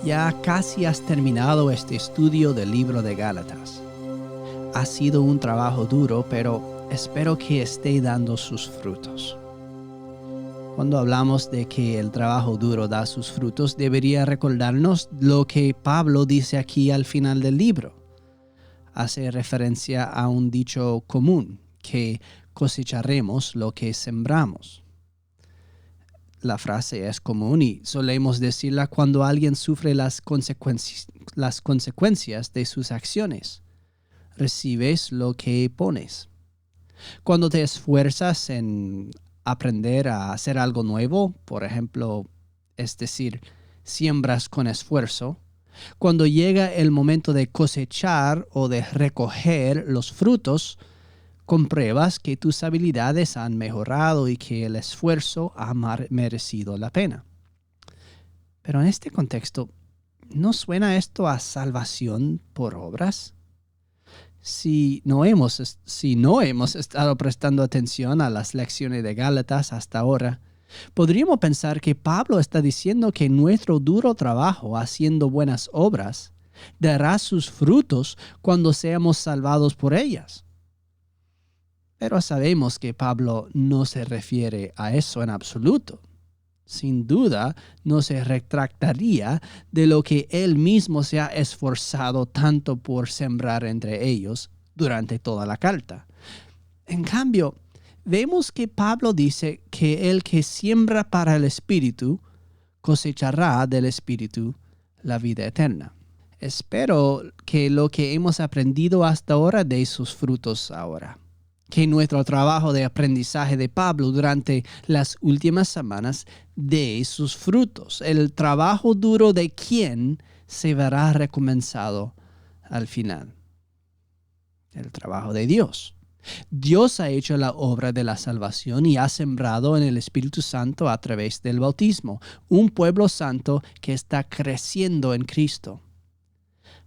Ya casi has terminado este estudio del libro de Gálatas. Ha sido un trabajo duro, pero espero que esté dando sus frutos. Cuando hablamos de que el trabajo duro da sus frutos, debería recordarnos lo que Pablo dice aquí al final del libro. Hace referencia a un dicho común, que cosecharemos lo que sembramos. La frase es común y solemos decirla cuando alguien sufre las consecuencias de sus acciones. Recibes lo que pones. Cuando te esfuerzas en aprender a hacer algo nuevo, por ejemplo, es decir, siembras con esfuerzo, cuando llega el momento de cosechar o de recoger los frutos, compruebas que tus habilidades han mejorado y que el esfuerzo ha merecido la pena. Pero en este contexto, ¿no suena esto a salvación por obras? Si no hemos estado prestando atención a las lecciones de Gálatas hasta ahora, podríamos pensar que Pablo está diciendo que nuestro duro trabajo haciendo buenas obras dará sus frutos cuando seamos salvados por ellas. Pero sabemos que Pablo no se refiere a eso en absoluto. Sin duda, no se retractaría de lo que él mismo se ha esforzado tanto por sembrar entre ellos durante toda la carta. En cambio, vemos que Pablo dice que el que siembra para el Espíritu cosechará del Espíritu la vida eterna. Espero que lo que hemos aprendido hasta ahora dé sus frutos ahora. Que nuestro trabajo de aprendizaje de Pablo durante las últimas semanas dé sus frutos. El trabajo duro de quien se verá recompensado al final. El trabajo de Dios. Dios ha hecho la obra de la salvación y ha sembrado en el Espíritu Santo a través del bautismo, un pueblo santo que está creciendo en Cristo.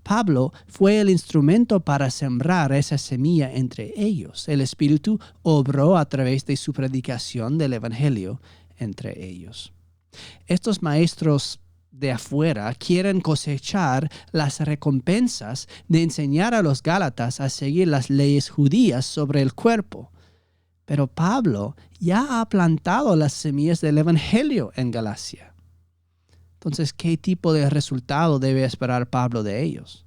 Pablo fue el instrumento para sembrar esa semilla entre ellos. El Espíritu obró a través de su predicación del Evangelio entre ellos. Estos maestros de afuera quieren cosechar las recompensas de enseñar a los Gálatas a seguir las leyes judías sobre el cuerpo. Pero Pablo ya ha plantado las semillas del Evangelio en Galacia. Entonces, ¿qué tipo de resultado debe esperar Pablo de ellos?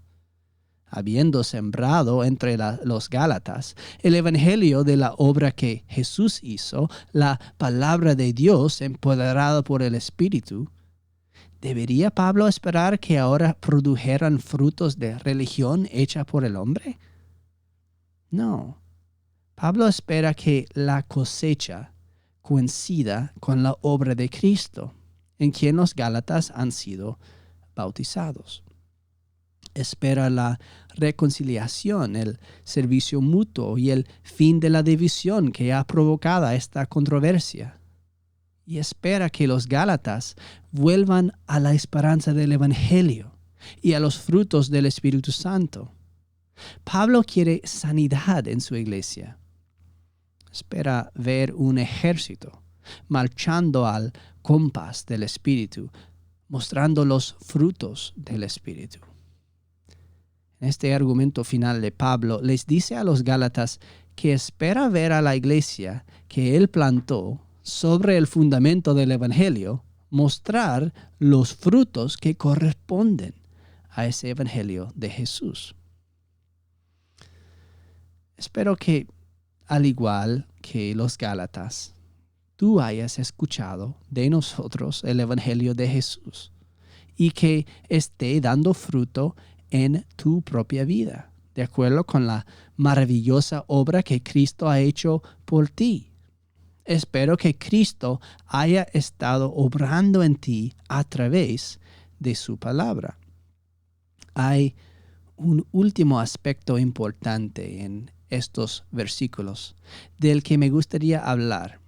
Habiendo sembrado entre los Gálatas el evangelio de la obra que Jesús hizo, la palabra de Dios empoderada por el Espíritu, ¿debería Pablo esperar que ahora produjeran frutos de religión hecha por el hombre? No. Pablo espera que la cosecha coincida con la obra de Cristo, en quien los Gálatas han sido bautizados. Espera la reconciliación, el servicio mutuo y el fin de la división que ha provocado esta controversia. Y espera que los Gálatas vuelvan a la esperanza del Evangelio y a los frutos del Espíritu Santo. Pablo quiere sanidad en su iglesia. Espera ver un ejército marchando al compás del Espíritu, mostrando los frutos del Espíritu. En este argumento final de Pablo les dice a los Gálatas que espera ver a la iglesia que él plantó sobre el fundamento del Evangelio mostrar los frutos que corresponden a ese Evangelio de Jesús. Espero que, al igual que los Gálatas, tú hayas escuchado de nosotros el Evangelio de Jesús y que esté dando fruto en tu propia vida, de acuerdo con la maravillosa obra que Cristo ha hecho por ti. Espero que Cristo haya estado obrando en ti a través de su palabra. Hay un último aspecto importante en estos versículos del que me gustaría hablar.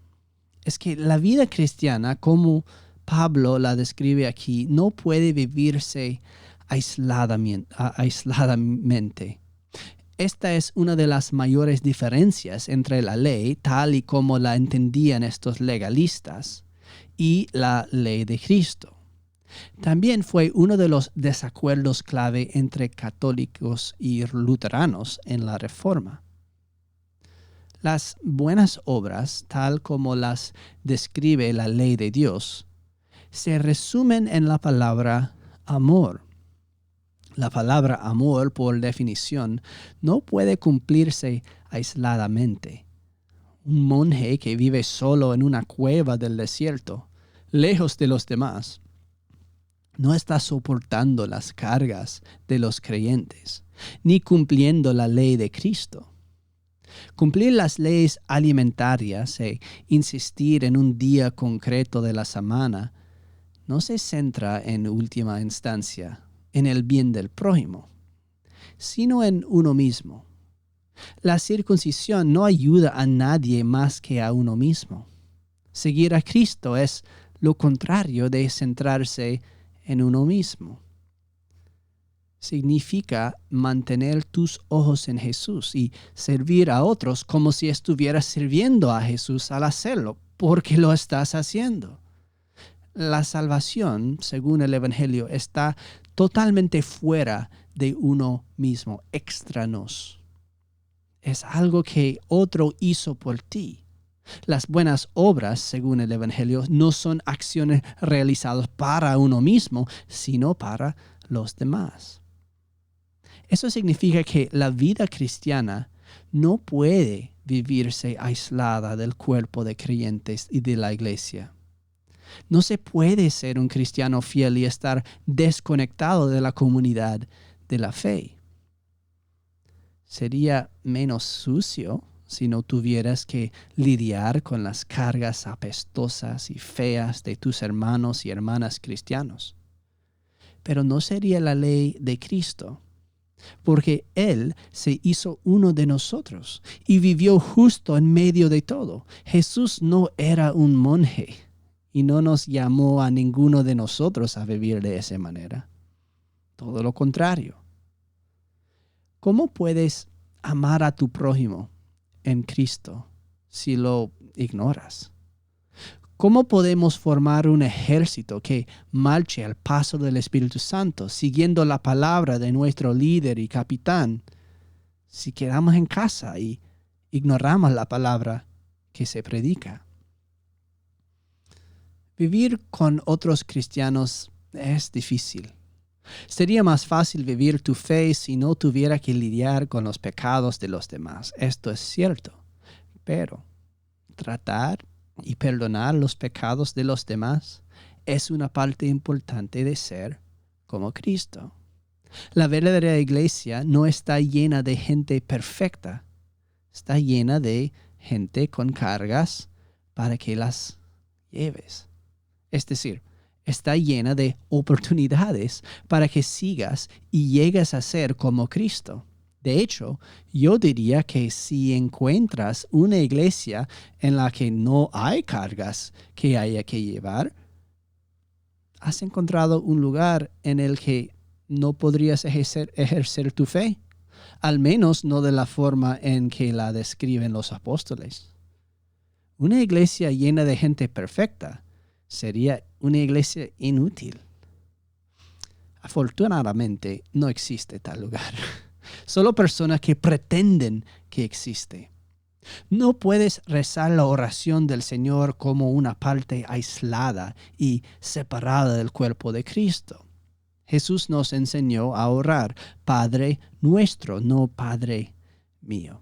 Es que la vida cristiana, como Pablo la describe aquí, no puede vivirse aisladamente. Esta es una de las mayores diferencias entre la ley, tal y como la entendían estos legalistas, y la ley de Cristo. También fue uno de los desacuerdos clave entre católicos y luteranos en la Reforma. Las buenas obras, tal como las describe la ley de Dios, se resumen en la palabra amor. La palabra amor, por definición, no puede cumplirse aisladamente. Un monje que vive solo en una cueva del desierto, lejos de los demás, no está soportando las cargas de los creyentes, ni cumpliendo la ley de Cristo. Cumplir las leyes alimentarias e insistir en un día concreto de la semana no se centra en última instancia en el bien del prójimo, sino en uno mismo. La circuncisión no ayuda a nadie más que a uno mismo. Seguir a Cristo es lo contrario de centrarse en uno mismo. Significa mantener tus ojos en Jesús y servir a otros como si estuvieras sirviendo a Jesús al hacerlo, porque lo estás haciendo. La salvación, según el Evangelio, está totalmente fuera de uno mismo, extra nos. Es algo que otro hizo por ti. Las buenas obras, según el Evangelio, no son acciones realizadas para uno mismo, sino para los demás. Eso significa que la vida cristiana no puede vivirse aislada del cuerpo de creyentes y de la iglesia. No se puede ser un cristiano fiel y estar desconectado de la comunidad de la fe. Sería menos sucio si no tuvieras que lidiar con las cargas apestosas y feas de tus hermanos y hermanas cristianos. Pero no sería la ley de Cristo, porque Él se hizo uno de nosotros y vivió justo en medio de todo. Jesús no era un monje y no nos llamó a ninguno de nosotros a vivir de esa manera. Todo lo contrario. ¿Cómo puedes amar a tu prójimo en Cristo si lo ignoras? ¿Cómo podemos formar un ejército que marche al paso del Espíritu Santo, siguiendo la palabra de nuestro líder y capitán, si quedamos en casa y ignoramos la palabra que se predica? Vivir con otros cristianos es difícil. Sería más fácil vivir tu fe si no tuviera que lidiar con los pecados de los demás. Esto es cierto. Pero tratar y perdonar los pecados de los demás es una parte importante de ser como Cristo. La verdadera iglesia no está llena de gente perfecta. Está llena de gente con cargas para que las lleves. Es decir, está llena de oportunidades para que sigas y llegues a ser como Cristo. De hecho, yo diría que si encuentras una iglesia en la que no hay cargas que haya que llevar, has encontrado un lugar en el que no podrías ejercer tu fe, al menos no de la forma en que la describen los apóstoles. Una iglesia llena de gente perfecta sería una iglesia inútil. Afortunadamente, no existe tal lugar. Solo personas que pretenden que existe. No puedes rezar la oración del Señor como una parte aislada y separada del cuerpo de Cristo. Jesús nos enseñó a orar, Padre nuestro, no Padre mío.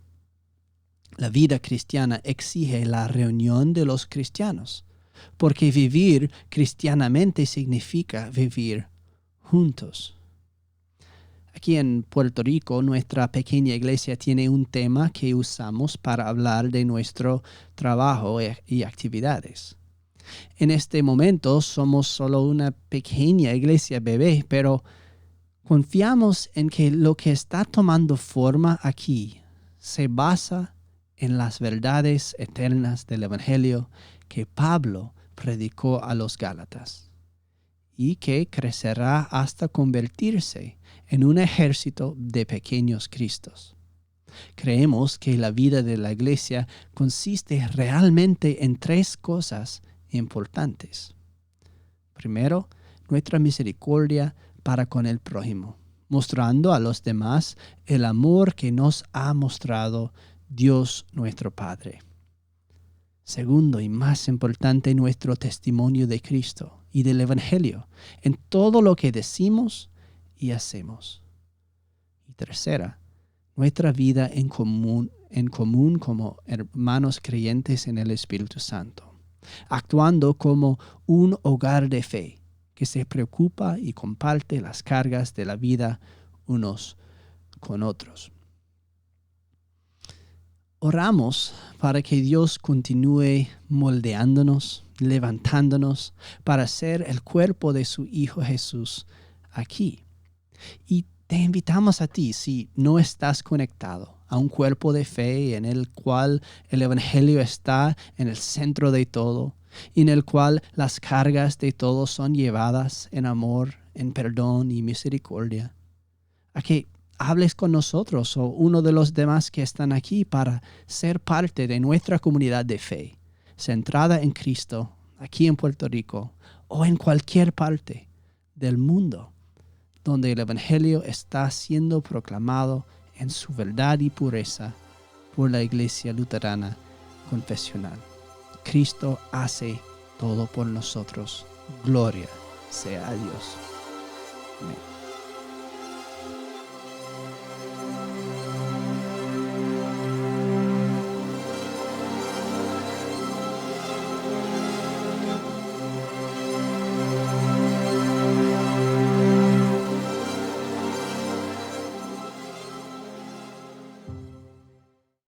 La vida cristiana exige la reunión de los cristianos, porque vivir cristianamente significa vivir juntos. Aquí en Puerto Rico, nuestra pequeña iglesia tiene un tema que usamos para hablar de nuestro trabajo y actividades. En este momento somos solo una pequeña iglesia bebé, pero confiamos en que lo que está tomando forma aquí se basa en las verdades eternas del Evangelio que Pablo predicó a los Gálatas. y que crecerá hasta convertirse en un ejército de pequeños Cristos. Creemos que la vida de la iglesia consiste realmente en 3 cosas importantes. Primero, nuestra misericordia para con el prójimo, mostrando a los demás el amor que nos ha mostrado Dios nuestro Padre. Segundo y más importante, nuestro testimonio de Cristo y del Evangelio en todo lo que decimos y hacemos. Y tercera, nuestra vida en común como hermanos creyentes en el Espíritu Santo, actuando como un hogar de fe que se preocupa y comparte las cargas de la vida unos con otros. Oramos para que Dios continúe moldeándonos, levantándonos para ser el cuerpo de su Hijo Jesús aquí. Y te invitamos a ti, si no estás conectado a un cuerpo de fe en el cual el Evangelio está en el centro de todo, y en el cual las cargas de todos son llevadas en amor, en perdón y misericordia, a que hables con nosotros o uno de los demás que están aquí para ser parte de nuestra comunidad de fe, centrada en Cristo, aquí en Puerto Rico o en cualquier parte del mundo, donde el Evangelio está siendo proclamado en su verdad y pureza por la Iglesia Luterana Confesional. Cristo hace todo por nosotros. Gloria sea a Dios. Amén.